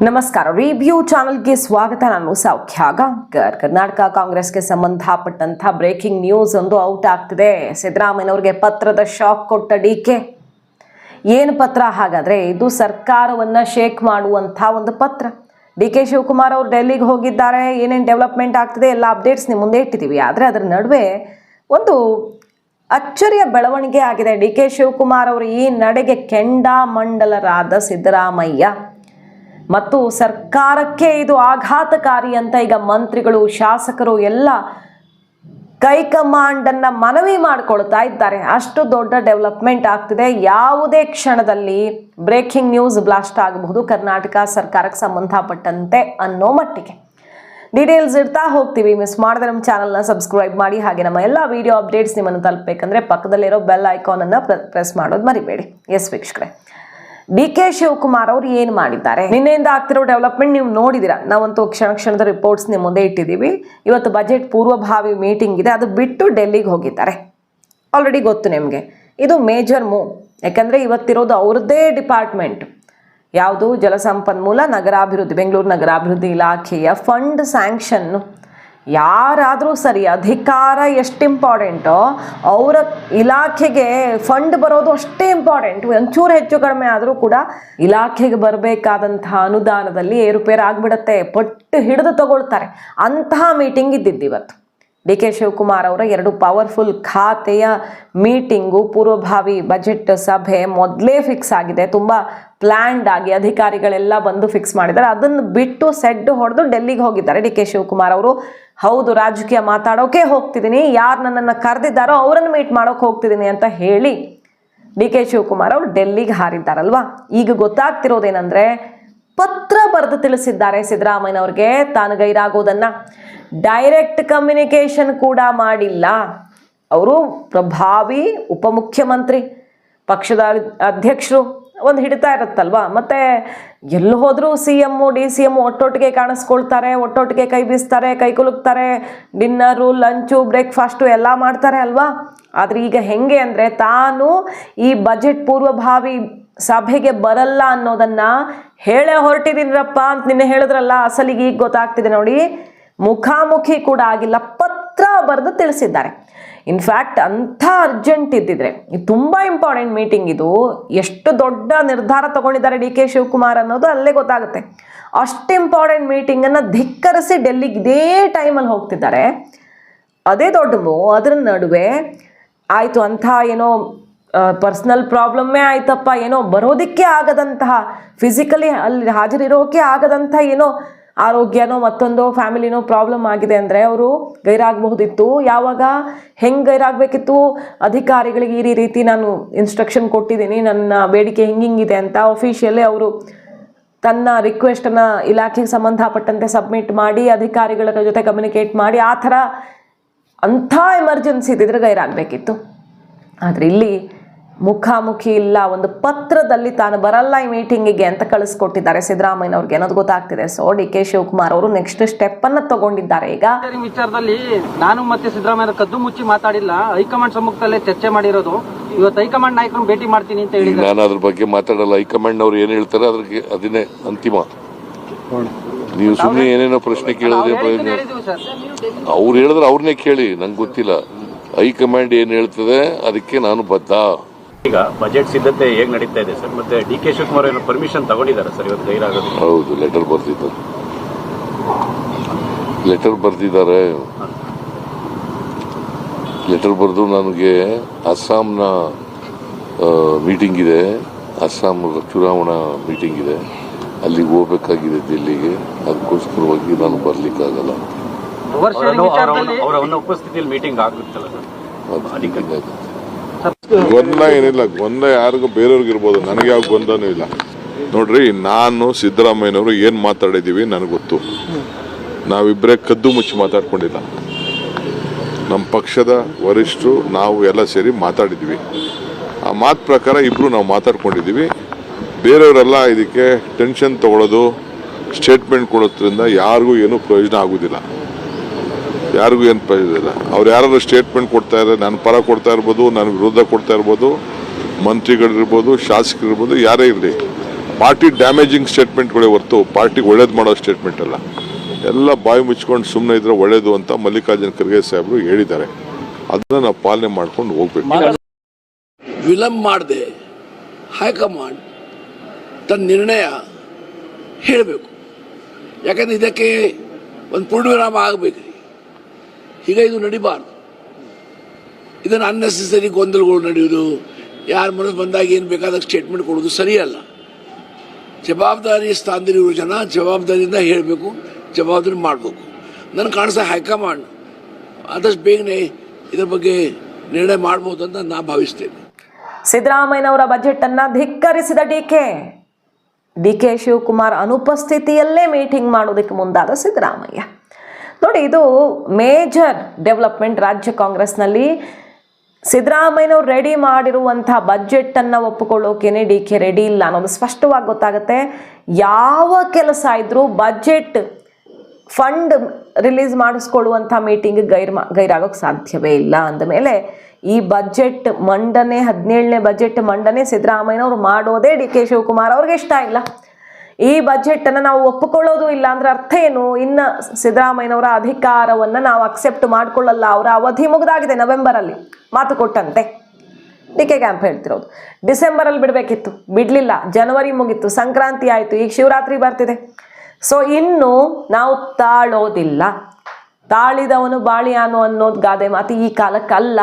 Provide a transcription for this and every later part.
ನಮಸ್ಕಾರ. ರಿವ್ಯೂ ಚಾನೆಲ್ಗೆ ಸ್ವಾಗತ. ನಾನು ಸೌಖ್ಯ ಗಾಂವ್ಕರ್. ಕರ್ನಾಟಕ ಕಾಂಗ್ರೆಸ್ಗೆ ಸಂಬಂಧಪಟ್ಟಂತ ಬ್ರೇಕಿಂಗ್ ನ್ಯೂಸ್ ಒಂದು ಔಟ್ ಆಗ್ತಿದೆ. ಸಿದ್ದರಾಮಯ್ಯನವರಿಗೆ ಪತ್ರದ ಶಾಕ್ ಕೊಟ್ಟ ಡಿಕೆ. ಏನು ಪತ್ರ ಹಾಗಾದ್ರೆ? ಇದು ಸರ್ಕಾರವನ್ನ ಶೇಕ್ ಮಾಡುವಂಥ ಒಂದು ಪತ್ರ. ಡಿಕೆ ಶಿವಕುಮಾರ್ ಅವರು ಡೆಲ್ಲಿಗೆ ಹೋಗಿದ್ದಾರೆ. ಏನೇನು ಡೆವಲಪ್ಮೆಂಟ್ ಆಗ್ತಿದೆ ಎಲ್ಲ ಅಪ್ಡೇಟ್ಸ್ ನಿಮ್ಮ ಮುಂದೆ ಇಟ್ಟಿದ್ದೀವಿ. ಆದರೆ ಅದರ ನಡುವೆ ಒಂದು ಅಚ್ಚರಿಯ ಬೆಳವಣಿಗೆ ಆಗಿದೆ. ಡಿಕೆ ಶಿವಕುಮಾರ್ ಅವರು ಈ ನಡೆಗೆ ಕೆಂಡಾಮಂಡಲರಾದ ಸಿದ್ದರಾಮಯ್ಯ ಮತ್ತು ಸರ್ಕಾರಕ್ಕೆ ಇದು ಆಘಾತಕಾರಿ ಅಂತ ಈಗ ಮಂತ್ರಿಗಳು, ಶಾಸಕರು ಎಲ್ಲ ಹೈಕಮಾಂಡನ್ನು ಮನವಿ ಮಾಡಿಕೊಳ್ತಾ ಇದ್ದಾರೆ. ಅಷ್ಟು ದೊಡ್ಡ ಡೆವಲಪ್ಮೆಂಟ್ ಆಗ್ತಿದೆ. ಯಾವುದೇ ಕ್ಷಣದಲ್ಲಿ ಬ್ರೇಕಿಂಗ್ ನ್ಯೂಸ್ ಬ್ಲಾಸ್ಟ್ ಆಗಬಹುದು ಕರ್ನಾಟಕ ಸರ್ಕಾರಕ್ಕೆ ಸಂಬಂಧಪಟ್ಟಂತೆ ಅನ್ನೋ ಮಟ್ಟಿಗೆ. ಡೀಟೇಲ್ಸ್ ಇಡ್ತಾ ಹೋಗ್ತೀವಿ. ಮಿಸ್ ಮಾಡಿದ್ರೆ ನಮ್ಮ ಚಾನಲ್ನ ಸಬ್ಸ್ಕ್ರೈಬ್ ಮಾಡಿ. ಹಾಗೆ ನಮ್ಮ ಎಲ್ಲ ವಿಡಿಯೋ ಅಪ್ಡೇಟ್ಸ್ ನಿಮ್ಮನ್ನು ತಲುಪಬೇಕಂದ್ರೆ ಪಕ್ಕದಲ್ಲಿರೋ ಬೆಲ್ ಐಕಾನನ್ನು ಪ್ರೆಸ್ ಮಾಡೋದು ಮರಿಬೇಡಿ. ಎಸ್ ವೀಕ್ಷಕರೇ, ಡಿಕೆ ಶಿವಕುಮಾರ್ ಅವರು ಏನು ಮಾಡಿದ್ದಾರೆ? ನಿನ್ನೆಯಿಂದ ಆಗ್ತಿರೋ ಡೆವಲಪ್ಮೆಂಟ್ ನೀವು ನೋಡಿದಿರ. ನಾವಂತೂ ಕ್ಷಣದ ರಿಪೋರ್ಟ್ಸ್ ನಿಮ್ಮ ಮುಂದೆ ಇಟ್ಟಿದ್ದೀವಿ. ಇವತ್ತು ಬಜೆಟ್ ಪೂರ್ವಭಾವಿ ಮೀಟಿಂಗ್ ಇದೆ, ಅದು ಬಿಟ್ಟು ಡೆಲ್ಲಿಗೆ ಹೋಗಿದ್ದಾರೆ. ಆಲ್ರೆಡಿ ಗೊತ್ತು ನಿಮಗೆ. ಇದು ಮೇಜರ್ ಮೂವ್. ಯಾಕಂದರೆ ಇವತ್ತಿರೋದು ಅವ್ರದ್ದೇ ಡಿಪಾರ್ಟ್ಮೆಂಟ್. ಯಾವುದು? ಜಲಸಂಪನ್ಮೂಲ ನಗರಾಭಿವೃದ್ಧಿ, ಬೆಂಗಳೂರು ನಗರಾಭಿವೃದ್ಧಿ ಇಲಾಖೆಯ ಫಂಡ್ ಸ್ಯಾಂಕ್ಷನ್ನು. ಯಾರಾದರೂ ಸರಿ, ಅಧಿಕಾರ ಎಷ್ಟು ಇಂಪಾರ್ಟೆಂಟೋ ಅವರ ಇಲಾಖೆಗೆ ಫಂಡ್ ಬರೋದು ಅಷ್ಟೇ ಇಂಪಾರ್ಟೆಂಟ್. ಒಂಚೂರು ಹೆಚ್ಚು ಕಡಿಮೆ ಆದರೂ ಕೂಡ ಇಲಾಖೆಗೆ ಬರಬೇಕಾದಂತಹ ಅನುದಾನದಲ್ಲಿ ಏರುಪೇರು ಆಗಿಬಿಡುತ್ತೆ. ಪಟ್ಟು ಹಿಡಿದು ತಗೊಳ್ತಾರೆ. ಅಂತಹ ಮೀಟಿಂಗ್ ಇದ್ದಿದ್ದು ಇವತ್ತು. ಡಿ ಕೆ ಶಿವಕುಮಾರ್ ಅವರ 2 ಪವರ್ಫುಲ್ ಖಾತೆಯ ಮೀಟಿಂಗು, ಪೂರ್ವಭಾವಿ ಬಜೆಟ್ ಸಭೆ ಮೊದಲೇ ಫಿಕ್ಸ್ ಆಗಿದೆ. ತುಂಬ ಪ್ಲ್ಯಾಂಡ್ ಆಗಿ ಅಧಿಕಾರಿಗಳೆಲ್ಲ ಬಂದು ಫಿಕ್ಸ್ ಮಾಡಿದ್ದಾರೆ. ಅದನ್ನು ಬಿಟ್ಟು ಸೆಡ್ ಹೊಡೆದು ಡೆಲ್ಲಿಗೆ ಹೋಗಿದ್ದಾರೆ ಡಿ ಕೆ ಶಿವಕುಮಾರ್ ಅವರು. ಹೌದು, ರಾಜಕೀಯ ಮಾತಾಡೋಕೆ ಹೋಗ್ತಿದ್ದೀನಿ, ಯಾರು ನನ್ನನ್ನು ಕರೆದಿದ್ದಾರೋ ಅವರನ್ನು ಮೀಟ್ ಮಾಡೋಕೆ ಹೋಗ್ತಿದ್ದೀನಿ ಅಂತ ಹೇಳಿ ಡಿ ಕೆ ಶಿವಕುಮಾರ್ ಅವರು ಡೆಲ್ಲಿಗೆ ಹಾರಿದ್ದಾರಲ್ವಾ. ಈಗ ಗೊತ್ತಾಗ್ತಿರೋದೇನೆಂದರೆ, ಪತ್ರ ಬರೆದು ತಿಳಿಸಿದ್ದಾರೆ ಸಿದ್ದರಾಮಯ್ಯನವ್ರಿಗೆ ತಾನು ಗೈರಾಗೋದನ್ನು. ಡೈರೆಕ್ಟ್ ಕಮ್ಯುನಿಕೇಷನ್ ಕೂಡ ಮಾಡಿಲ್ಲ. ಅವರು ಪ್ರಭಾವಿ ಉಪಮುಖ್ಯಮಂತ್ರಿ, ಪಕ್ಷದ ಅಧ್ಯಕ್ಷರು, ಒಂದು ಹಿಡಿತಾ ಇರುತ್ತಲ್ವಾ. ಮತ್ತು ಎಲ್ಲಿ ಹೋದರೂ CM DC ಒಟ್ಟೊಟ್ಟಿಗೆ ಕಾಣಿಸ್ಕೊಳ್ತಾರೆ, ಒಟ್ಟೊಟ್ಟಿಗೆ ಕೈ ಬೀಸ್ತಾರೆ, ಕೈ ಕುಲುಕ್ತಾರೆ, ಡಿನ್ನರು, ಲಂಚು, ಬ್ರೇಕ್ಫಾಸ್ಟು ಎಲ್ಲ ಮಾಡ್ತಾರೆ ಅಲ್ವಾ. ಆದರೆ ಈಗ ಹೆಂಗೆ ಅಂದರೆ, ತಾನು ಈ ಬಜೆಟ್ ಪೂರ್ವಭಾವಿ ಸಭೆಗೆ ಬರಲ್ಲ ಅನ್ನೋದನ್ನು ಹೇಳೇ ಹೊರಟಿದ್ದೀನಪ್ಪ ಅಂತ ನಿನ್ನೆ ಹೇಳಿದ್ರಲ್ಲ. ಅಸಲಿಗೆ ಈಗ ಗೊತ್ತಾಗ್ತಿದೆ ನೋಡಿ. ಮುಖಾಮುಖಿ ಕೂಡ ಆಗಿಲ್ಲ, ಪತ್ರ ಬರೆದು ತಿಳಿಸಿದ್ದಾರೆ. ಇನ್ಫ್ಯಾಕ್ಟ್ ಅಂಥ ಅರ್ಜೆಂಟ್ ಇದ್ದಿದ್ರೆ, ಇದು ತುಂಬ ಇಂಪಾರ್ಟೆಂಟ್ ಮೀಟಿಂಗ್. ಇದು ಎಷ್ಟು ದೊಡ್ಡ ನಿರ್ಧಾರ ತಗೊಂಡಿದ್ದಾರೆ ಡಿ ಕೆ ಶಿವಕುಮಾರ್ ಅನ್ನೋದು ಅಲ್ಲೇ ಗೊತ್ತಾಗುತ್ತೆ. ಅಷ್ಟು ಇಂಪಾರ್ಟೆಂಟ್ ಮೀಟಿಂಗನ್ನು ಧಿಕ್ಕರಿಸಿ ಡೆಲ್ಲಿಗೆ ಇದೇ ಟೈಮಲ್ಲಿ ಹೋಗ್ತಿದ್ದಾರೆ. ಅದೇ ದೊಡ್ಡ ಮೂವ್. ಅದರ ನಡುವೆ ಆಯಿತು ಅಂಥ ಏನೋ ಪರ್ಸ್ನಲ್ ಪ್ರಾಬ್ಲಮ್ಮೇ ಆಯ್ತಪ್ಪ, ಏನೋ ಬರೋದಕ್ಕೆ ಆಗದಂತಹ, ಫಿಸಿಕಲಿ ಅಲ್ಲಿ ಹಾಜರಿರೋಕೆ ಆಗದಂಥ ಏನೋ ಆರೋಗ್ಯನೋ ಮತ್ತೊಂದು ಫ್ಯಾಮಿಲಿನೋ ಪ್ರಾಬ್ಲಮ್ ಆಗಿದೆ ಅಂದರೆ ಅವರು ಗೈರಾಗಬಹುದಿತ್ತು. ಯಾವಾಗ? ಹೆಂಗೆ ಗೈರಾಗಬೇಕಿತ್ತು? ಅಧಿಕಾರಿಗಳಿಗೆ ಈ ರೀತಿ ನಾನು ಇನ್ಸ್ಟ್ರಕ್ಷನ್ ಕೊಟ್ಟಿದ್ದೀನಿ, ನನ್ನ ಬೇಡಿಕೆ ಹಿಂಗಿಂಗಿದೆ ಅಂತ ಅಫಿಷಿಯಲ್ಲೇ ಅವರು ತನ್ನ ರಿಕ್ವೆಸ್ಟನ್ನು ಇಲಾಖೆಗೆ ಸಂಬಂಧಪಟ್ಟಂತೆ ಸಬ್ಮಿಟ್ ಮಾಡಿ ಅಧಿಕಾರಿಗಳ ಜೊತೆ ಕಮ್ಯುನಿಕೇಟ್ ಮಾಡಿ ಆ ಥರ ಅಂಥ ಎಮರ್ಜೆನ್ಸಿ ಇದ್ದಿದ್ರೆ ಗೈರಾಗಬೇಕಿತ್ತು. ಆದರೆ ಇಲ್ಲಿ ಮುಖಾಮುಖಿ ಇಲ್ಲ, ಒಂದು ಪತ್ರದಲ್ಲಿ ತಾನು ಬರಲ್ಲ ಈ ಮೀಟಿಂಗಿಗೆ ಅಂತ ಕಳಿಸ್ಕೊಟ್ಟಿದ್ದಾರೆ ಸಿದ್ದರಾಮಯ್ಯನವ್ರಿಗೆ ಅನ್ನೋದು ಗೊತ್ತಾಗ್ತಿದೆ. ಸೊ ಡಿ ಕೆ ಶಿವಕುಮಾರ್ ಅವರು ನೆಕ್ಸ್ಟ್ ಸ್ಟೆಪ್ ಅನ್ನು ತಗೊಂಡಿದ್ದಾರೆ. ಈಗ ವಿಚಾರದಲ್ಲಿ ನಾನು ಮತ್ತೆ ಸಿದ್ದರಾಮಯ್ಯ ಕದ್ದು ಮುಚ್ಚಿ ಮಾತಾಡಿಲ್ಲ, ಹೈಕಮಾಂಡ್ ಸಮ್ಮುಖದಲ್ಲೇ ಚರ್ಚೆ ಮಾಡಿರೋದು. ಇವತ್ತು ಹೈಕಮಾಂಡ್ ನಾಯಕರನ್ನು ಭೇಟಿ ಮಾಡ್ತೀನಿ ಅಂತ ಹೇಳಿ ನಾನು ಅದ್ರ ಬಗ್ಗೆ ಮಾತಾಡಲ್ಲ. ಹೈಕಮಾಂಡ್ ಅವ್ರು ಏನ್ ಹೇಳ್ತಾರೆ ಅದನ್ನೇ ಅಂತಿಮ. ನೀವು ಸುಮ್ಮನೆ ಏನೇನೋ ಪ್ರಶ್ನೆ ಕೇಳಿದ್ರೆ ಅವ್ರು ಹೇಳಿದ್ರೆ ಅವ್ರನ್ನೇ ಕೇಳಿ, ನಂಗೆ ಗೊತ್ತಿಲ್ಲ. ಹೈಕಮಾಂಡ್ ಏನ್ ಹೇಳ್ತದೆ ಅದಕ್ಕೆ ನಾನು ಬದ್ಧ. ಈಗ ಬಜೆಟ್ ಸಿದ್ಧತೆ ಹೇಗೆ ನಡೀತಾ ಇದೆ ಸರ್? ಮತ್ತೆ ಡಿ ಕೆ ಶಿವಕುಮಾರ್ ಏನೋ ಪರ್ಮಿಷನ್ ತಗೊಂಡಿದ್ದಾರೆ ಸರ್ ಇವತ್ತು ಗೈರಾಗೋದು? ಹೌದು, ಲೆಟರ್ ಬರ್ದಿದ್ದಾರೆ. ಲೆಟರ್ ಬರೆದು ನನಗೆ ಅಸ್ಸಾಂನ ಮೀಟಿಂಗ್ ಇದೆ, ಅಸ್ಸಾಂ ಚುನಾವಣಾ ಮೀಟಿಂಗ್ ಇದೆ, ಅಲ್ಲಿಗೆ ಹೋಗ್ಬೇಕಾಗಿದೆ ದಿಲ್ಲಿಗೆ. ಅದಕ್ಕೋಸ್ಕರವಾಗಿ ನಾನು ಬರ್ಲಿಕ್ಕಾಗಲ್ಲ. ಅವರ ಉಪಸ್ಥಿತಿಯಲ್ಲಿ ಮೀಟಿಂಗ್ ಆಗುತ್ತಲ್ಲ ಸರ್? ಗೊಂದಲ ಏನಿಲ್ಲ. ಗೊಂದಲ ಯಾರಿಗೂ ಬೇರೆಯವ್ರಿಗಿರ್ಬೋದು, ನನಗೆ ಯಾವ ಗೊಂದಲನೂ ಇಲ್ಲ. ನೋಡ್ರಿ, ನಾನು ಸಿದ್ದರಾಮಯ್ಯನವರು ಏನು ಮಾತಾಡಿದ್ದೀವಿ ನನಗೆ ಗೊತ್ತು. ನಾವಿಬ್ಬರೇ ಕದ್ದು ಮುಚ್ಚಿ ಮಾತಾಡ್ಕೊಂಡಿಲ್ಲ. ನಮ್ಮ ಪಕ್ಷದ ವರಿಷ್ಠರು ನಾವು ಎಲ್ಲ ಸೇರಿ ಮಾತಾಡಿದ್ದೀವಿ. ಆ ಮಾತು ಪ್ರಕಾರ ಇಬ್ಬರು ನಾವು ಮಾತಾಡ್ಕೊಂಡಿದ್ದೀವಿ. ಬೇರೆಯವರೆಲ್ಲ ಇದಕ್ಕೆ ಟೆನ್ಷನ್ ತಗೊಳ್ಳೋದು, ಸ್ಟೇಟ್ಮೆಂಟ್ ಕೊಡೋದ್ರಿಂದ ಯಾರಿಗೂ ಏನೂ ಪ್ರಯೋಜನ ಆಗೋದಿಲ್ಲ. ಯಾರಿಗೂ ಏನು ಪ್ರಯೋಜನ ಇಲ್ಲ. ಅವ್ರು ಯಾರು ಸ್ಟೇಟ್ಮೆಂಟ್ ಕೊಡ್ತಾ ಇದ್ದಾರೆ, ನನ್ನ ಪರ ಕೊಡ್ತಾ ಇರ್ಬೋದು, ನನ್ನ ವಿರೋಧ ಕೊಡ್ತಾ ಇರ್ಬೋದು, ಮಂತ್ರಿಗಳಿರ್ಬೋದು, ಶಾಸಕರಿರ್ಬೋದು, ಯಾರೇ ಇರಲಿ, ಪಾರ್ಟಿ ಡ್ಯಾಮೇಜಿಂಗ್ ಸ್ಟೇಟ್ಮೆಂಟ್ಗಳೇ ಹೊರತು ಪಾರ್ಟಿಗೆ ಒಳ್ಳೇದು ಮಾಡೋ ಸ್ಟೇಟ್ಮೆಂಟ್ ಅಲ್ಲ. ಎಲ್ಲ ಬಾಯಿ ಮುಚ್ಕೊಂಡು ಸುಮ್ಮನೆ ಇದ್ರೆ ಒಳ್ಳೇದು ಅಂತ ಮಲ್ಲಿಕಾರ್ಜುನ ಖರ್ಗೆ ಸಾಹೇಬರು ಹೇಳಿದ್ದಾರೆ. ಅದನ್ನ ನಾವು ಪಾಲನೆ ಮಾಡ್ಕೊಂಡು ಹೋಗ್ಬೇಕು. ವಿಳಂಬ ಮಾಡದೆ ಹೈಕಮಾಂಡ್ ತನ್ನ ನಿರ್ಣಯ ಹೇಳಬೇಕು. ಯಾಕಂದ್ರೆ ಇದಕ್ಕೆ ಒಂದು ಪೂರ್ಣವಿರಾಮ ಆಗಬೇಕು. ಈಗ ಇದು ನಡಿಬಾರ್ದು. ಇದನ್ನು ಅನ್ನೆಸೆಸರಿ ಗೊಂದಲಗಳು ನಡೆಯುವುದು, ಯಾರ ಮನಸ್ಸು ಬಂದಾಗ ಏನು ಬೇಕಾದಾಗ ಸ್ಟೇಟ್ಮೆಂಟ್ ಕೊಡೋದು ಸರಿಯಲ್ಲ. ಜವಾಬ್ದಾರಿ ಸ್ಥಾನದಲ್ಲಿರುವ ಜನ ಜವಾಬ್ದಾರಿಯಿಂದ ಹೇಳಬೇಕು, ಜವಾಬ್ದಾರಿ ಮಾಡಬೇಕು. ನನಗೆ ಕಾಣಿಸ್ತಾ ಹೈಕಮಾಂಡ್ ಆದಷ್ಟು ಬೇಗನೆ ಇದರ ಬಗ್ಗೆ ನಿರ್ಣಯ ಮಾಡ್ಬೋದು ಅಂತ ನಾನು ಭಾವಿಸ್ತೇನೆ. ಸಿದ್ದರಾಮಯ್ಯನವರ ಬಜೆಟ್ ಅನ್ನ ಧಿಕ್ಕರಿಸಿದ ಡಿ ಕೆ ಶಿವಕುಮಾರ್ ಅನುಪಸ್ಥಿತಿಯಲ್ಲೇ ಮೀಟಿಂಗ್ ಮಾಡೋದಕ್ಕೆ ಮುಂದಾದ ಸಿದ್ದರಾಮಯ್ಯ. ನೋಡಿ, ಇದು ಮೇಜರ್ ಡೆವಲಪ್ಮೆಂಟ್ ರಾಜ್ಯ ಕಾಂಗ್ರೆಸ್ನಲ್ಲಿ. ಸಿದ್ದರಾಮಯ್ಯನವ್ರು ರೆಡಿ ಮಾಡಿರುವಂಥ ಬಜೆಟನ್ನು ಒಪ್ಪಿಕೊಳ್ಳೋಕೇನೆ ಡಿ ಕೆ ರೆಡಿ ಇಲ್ಲ ಅನ್ನೋದು ಸ್ಪಷ್ಟವಾಗಿ ಗೊತ್ತಾಗುತ್ತೆ. ಯಾವ ಕೆಲಸ ಇದ್ರೂ ಬಜೆಟ್ ಫಂಡ್ ರಿಲೀಸ್ ಮಾಡಿಸ್ಕೊಳ್ಳುವಂಥ ಮೀಟಿಂಗ್ ಗೈರಾಗೋಕ್ಕೆ ಸಾಧ್ಯವೇ ಇಲ್ಲ. ಅಂದಮೇಲೆ ಈ ಬಜೆಟ್ ಮಂಡನೆ 17ನೇ ಬಜೆಟ್ ಮಂಡನೆ ಸಿದ್ದರಾಮಯ್ಯನವ್ರು ಮಾಡೋದೇ ಡಿ ಕೆ ಶಿವಕುಮಾರ್ ಅವ್ರಿಗೆ ಇಷ್ಟ ಇಲ್ಲ. ಈ ಬಜೆಟನ್ನು ನಾವು ಒಪ್ಪಿಕೊಳ್ಳೋದು ಇಲ್ಲ ಅಂದ್ರೆ ಅರ್ಥ ಏನು? ಇನ್ನು ಸಿದ್ದರಾಮಯ್ಯನವರ ಅಧಿಕಾರವನ್ನು ನಾವು ಅಕ್ಸೆಪ್ಟ್ ಮಾಡಿಕೊಳ್ಳಲ್ಲ. ಅವರ ಅವಧಿ ಮುಗಿದಾಗಿದೆ. ನವೆಂಬರಲ್ಲಿ ಮಾತು ಕೊಟ್ಟಂತೆ ಡಿ ಕೆ ಕ್ಯಾಂಪ್ ಹೇಳ್ತಿರೋದು. ಡಿಸೆಂಬರಲ್ಲಿ ಬಿಡಬೇಕಿತ್ತು, ಬಿಡಲಿಲ್ಲ. ಜನವರಿ ಮುಗೀತು, ಸಂಕ್ರಾಂತಿ ಆಯಿತು, ಈಗ ಶಿವರಾತ್ರಿ ಬರ್ತಿದೆ. ಸೊ ಇನ್ನು ನಾವು ತಾಳೋದಿಲ್ಲ. ತಾಳಿದವನು ಬಾಳಿಯಾನು ಅನ್ನೋದು ಗಾದೆ ಮಾತು ಈ ಕಾಲಕ್ಕಲ್ಲ.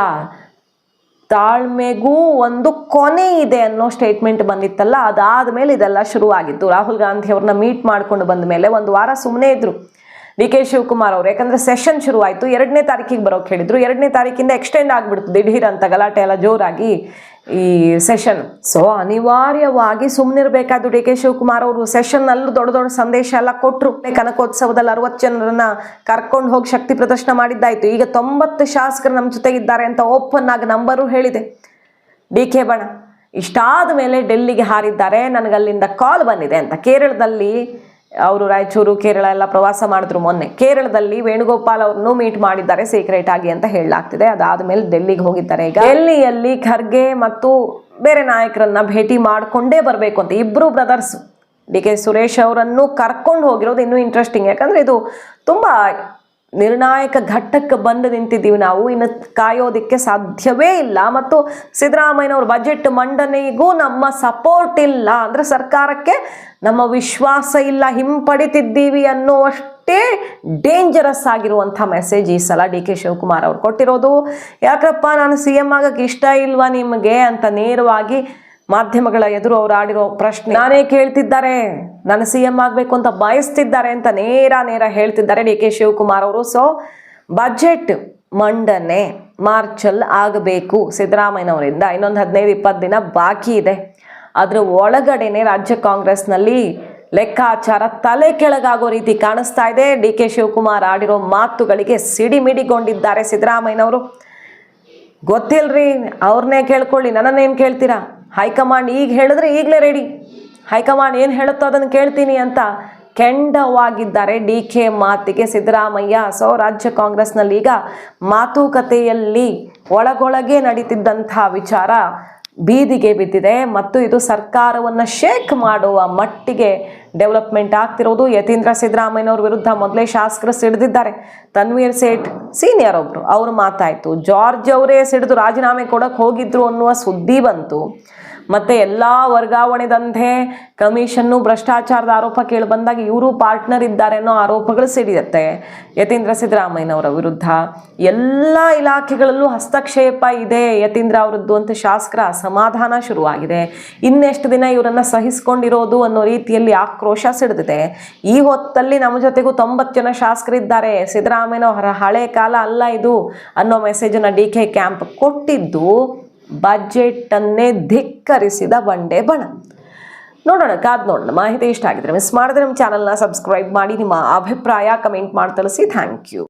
ತಾಳ್ಮೆಗೂ ಒಂದು ಕೊನೆ ಇದೆ ಅನ್ನೋ ಸ್ಟೇಟ್ಮೆಂಟ್ ಬಂದಿತ್ತಲ್ಲ, ಅದಾದ ಮೇಲೆ ಇದೆಲ್ಲ ಶುರುವಾಗಿತ್ತು. ರಾಹುಲ್ ಗಾಂಧಿ ಅವ್ರನ್ನ ಮೀಟ್ ಮಾಡ್ಕೊಂಡು ಬಂದ ಮೇಲೆ ಒಂದು ವಾರ ಸುಮ್ಮನೆ ಇದ್ರು ಡಿ ಕೆ ಶಿವಕುಮಾರ್ ಅವರು. ಯಾಕಂದರೆ ಸೆಷನ್ ಶುರುವಾಯಿತು, 2ನೇ ತಾರೀಕಿಗೆ ಬರೋಕ್ಕೆ ಹೇಳಿದ್ರು. 2ನೇ ತಾರೀಕಿಂದ ಎಕ್ಸ್ಟೆಂಡ್ ಆಗಿಬಿಡ್ತು ದಿಢೀರ್ ಅಂತ, ಗಲಾಟೆ ಎಲ್ಲ ಜೋರಾಗಿ ಈ ಸೆಷನ್. ಸೊ ಅನಿವಾರ್ಯವಾಗಿ ಸುಮ್ಮನಿರಬೇಕಾದ್ರು ಡಿ ಕೆ ಶಿವಕುಮಾರ್ ಅವರು. ಸೆಷನ್ನಲ್ಲೂ ದೊಡ್ಡ ದೊಡ್ಡ ಸಂದೇಶ ಎಲ್ಲ ಕೊಟ್ಟರು. ಕನಕೋತ್ಸವದಲ್ಲಿ 60 ಜನರನ್ನ ಕರ್ಕೊಂಡು ಹೋಗಿ ಶಕ್ತಿ ಪ್ರದರ್ಶನ ಮಾಡಿದ್ದಾಯಿತು. ಈಗ 90 ಶಾಸಕರು ನಮ್ಮ ಜೊತೆಗಿದ್ದಾರೆ ಅಂತ ಓಪನ್ ಆಗಿ ನಂಬರು ಹೇಳಿದೆ ಡಿ ಕೆ ಬಣ. ಇಷ್ಟಾದ ಮೇಲೆ ಡೆಲ್ಲಿಗೆ ಹಾರಿದ್ದಾರೆ. ನನಗಲ್ಲಿಂದ ಕಾಲ್ ಬಂದಿದೆ ಅಂತ. ಕೇರಳದಲ್ಲಿ ಅವರು ರಾಯಚೂರು ಕೇರಳ ಎಲ್ಲ ಪ್ರವಾಸ ಮಾಡಿದ್ರು ಮೊನ್ನೆ. ಕೇರಳದಲ್ಲಿ ವೇಣುಗೋಪಾಲ್ ಅವ್ರನ್ನೂ ಮೀಟ್ ಮಾಡಿದ್ದಾರೆ ಸೀಕ್ರೆಟ್ ಆಗಿ ಅಂತ ಹೇಳಲಾಗ್ತಿದೆ. ಅದಾದ್ಮೇಲೆ ಡೆಲ್ಲಿಗೆ ಹೋಗಿದ್ದಾರೆ. ಈಗ ಡೆಲ್ಲಿಯಲ್ಲಿ ಖರ್ಗೆ ಮತ್ತು ಬೇರೆ ನಾಯಕರನ್ನ ಭೇಟಿ ಮಾಡಿಕೊಂಡೇ ಬರಬೇಕು ಅಂತ ಇಬ್ಬರು ಬ್ರದರ್ಸ್ ಡಿ ಕೆ ಸುರೇಶ್ ಅವರನ್ನು ಕರ್ಕೊಂಡು ಹೋಗಿರೋದು ಇನ್ನೂ ಇಂಟ್ರೆಸ್ಟಿಂಗ್. ಯಾಕಂದ್ರೆ ಇದು ತುಂಬಾ ನಿರ್ಣಾಯಕ ಘಟ್ಟಕ್ಕೆ ಬಂದು ನಿಂತಿದ್ದೀವಿ ನಾವು. ಇನ್ನು ಕಾಯೋದಿಕ್ಕೆ ಸಾಧ್ಯವೇ ಇಲ್ಲ. ಮತ್ತು ಸಿದ್ದರಾಮಯ್ಯನವ್ರ ಬಜೆಟ್ ಮಂಡನೆಗೂ ನಮ್ಮ ಸಪೋರ್ಟ್ ಇಲ್ಲ ಅಂದರೆ ಸರ್ಕಾರಕ್ಕೆ ನಮ್ಮ ವಿಶ್ವಾಸ ಇಲ್ಲ, ಹಿಂಪಡಿತಿದ್ದೀವಿ ಅನ್ನೋಷ್ಟೇ ಡೇಂಜರಸ್ ಆಗಿರುವಂಥ ಮೆಸೇಜ್ ಈ ಸಲ ಡಿ ಕೆ ಶಿವಕುಮಾರ್ ಅವ್ರು ಕೊಟ್ಟಿರೋದು. ಯಾಕಪ್ಪ ನಾನು CM ಆಗಕ್ಕೆ ಇಷ್ಟ ಇಲ್ವಾ ನಿಮಗೆ ಅಂತ ನೇರವಾಗಿ ಮಾಧ್ಯಮಗಳ ಎದುರು ಅವ್ರು ಆಡಿರೋ ಪ್ರಶ್ನೆ ನಾನೇ ಕೇಳ್ತಿದ್ದಾರೆ. ನಾನು CM ಆಗಬೇಕು ಅಂತ ಬಯಸ್ತಿದ್ದಾರೆ ಅಂತ ನೇರ ಹೇಳ್ತಿದ್ದಾರೆ ಡಿ ಕೆ ಶಿವಕುಮಾರ್ ಅವರು. ಸೊ ಬಜೆಟ್ ಮಂಡನೆ ಮಾರ್ಚಲ್ಲಿ ಆಗಬೇಕು ಸಿದ್ದರಾಮಯ್ಯನವರಿಂದ. ಇನ್ನೊಂದು 15-20 ದಿನ ಬಾಕಿ ಇದೆ. ಅದರ ಒಳಗಡೆನೆ ರಾಜ್ಯ ಕಾಂಗ್ರೆಸ್ನಲ್ಲಿ ಲೆಕ್ಕಾಚಾರ ತಲೆ ಕೆಳಗಾಗೋ ರೀತಿ ಕಾಣಿಸ್ತಾ ಇದೆ. ಡಿ ಕೆ ಶಿವಕುಮಾರ್ ಆಡಿರೋ ಮಾತುಗಳಿಗೆ ಸಿಡಿಮಿಡಿಗೊಂಡಿದ್ದಾರೆ ಸಿದ್ದರಾಮಯ್ಯನವರು. ಗೊತ್ತಿಲ್ರಿ, ಅವ್ರನ್ನೇ ಕೇಳ್ಕೊಳ್ಳಿ, ನನ್ನನ್ನೇನು ಕೇಳ್ತೀರಾ? ಹೈಕಮಾಂಡ್ ಈಗ ಹೇಳಿದ್ರೆ ಈಗಲೇ ರೆಡಿ, ಹೈಕಮಾಂಡ್ ಏನು ಹೇಳುತ್ತೋ ಅದನ್ನು ಕೇಳ್ತೀನಿ ಅಂತ ಕೆಂಡವಾಗಿದ್ದಾರೆ ಡಿ ಕೆ ಮಾತಿಗೆ ಸಿದ್ದರಾಮಯ್ಯ. ಸೊ ರಾಜ್ಯ ಕಾಂಗ್ರೆಸ್ನಲ್ಲಿ ಈಗ ಮಾತುಕತೆಯಲ್ಲಿ ಒಳಗೊಳಗೆ ನಡೀತಿದ್ದಂಥ ವಿಚಾರ ಬೀದಿಗೆ ಬಿದ್ದಿದೆ ಮತ್ತು ಇದು ಸರ್ಕಾರವನ್ನು ಶೇಕ್ ಮಾಡುವ ಮಟ್ಟಿಗೆ ಡೆವಲಪ್ಮೆಂಟ್ ಆಗ್ತಿರೋದು. ಯತೀಂದ್ರ ಸಿದ್ದರಾಮಯ್ಯನವ್ರ ವಿರುದ್ಧ ಮೊದಲೇ ಶಾಸಕರು ಸಿಡಿದಿದ್ದಾರೆ. ತನ್ವೀರ್ ಸೇಠ್ ಸೀನಿಯರ್ ಒಬ್ರು, ಅವ್ರ ಮಾತಾಯಿತು. ಜಾರ್ಜ್ ಅವರೇ ಸಿಡಿದು ರಾಜೀನಾಮೆ ಕೊಡೋಕೆ ಹೋಗಿದ್ರು ಅನ್ನುವ ಸುದ್ದಿ ಬಂತು. ಮತ್ತು ಎಲ್ಲ ವರ್ಗಾವಣೆ ದಂಧೆ, ಕಮಿಷನ್ನು, ಭ್ರಷ್ಟಾಚಾರದ ಆರೋಪ ಕೇಳಿ ಬಂದಾಗ ಇವರು ಪಾರ್ಟ್ನರ್ ಇದ್ದಾರೆ ಅನ್ನೋ ಆರೋಪಗಳು ಸಿಡಿಯುತ್ತೆ ಯತೀಂದ್ರ ಸಿದ್ದರಾಮಯ್ಯನವರ ವಿರುದ್ಧ. ಎಲ್ಲ ಇಲಾಖೆಗಳಲ್ಲೂ ಹಸ್ತಕ್ಷೇಪ ಇದೆ ಯತೀಂದ್ರ ಅವರದ್ದು ಅಂತ ಶಾಸಕರ ಅಸಮಾಧಾನ ಶುರುವಾಗಿದೆ. ಇನ್ನೆಷ್ಟು ದಿನ ಇವರನ್ನು ಸಹಿಸ್ಕೊಂಡಿರೋದು ಅನ್ನೋ ರೀತಿಯಲ್ಲಿ ಆಕ್ರೋಶ ಸಿಡಿದಿದೆ. ಈ ಹೊತ್ತಲ್ಲಿ ನಮ್ಮ ಜೊತೆಗೂ 90 ಜನ ಶಾಸಕರಿದ್ದಾರೆ, ಸಿದ್ದರಾಮಯ್ಯನವರ ಹಳೆ ಕಾಲ ಅಲ್ಲ ಇದು ಅನ್ನೋ ಮೆಸೇಜನ್ನು ಡಿ ಕೆ ಕ್ಯಾಂಪ್ ಕೊಟ್ಟಿದ್ದು ಬಜೆಟನ್ನೇ ಧಿಕ್ಕರಿಸಿದ ಬಂಡೆ ಬಣ. ನೋಡೋಣ, ಕಾದ್ ನೋಡೋಣ. ಮಾಹಿತಿ ಇಷ್ಟ ಆಗಿದ್ರೆ ಮಿಸ್ ಮಾಡಿದ್ರೆ ನಮ್ಮ ಚಾನಲ್ನ ಸಬ್ಸ್ಕ್ರೈಬ್ ಮಾಡಿ. ನಿಮ್ಮ ಅಭಿಪ್ರಾಯ ಕಮೆಂಟ್ ಮಾಡಿ ತಿಳಿಸಿ. Thank you.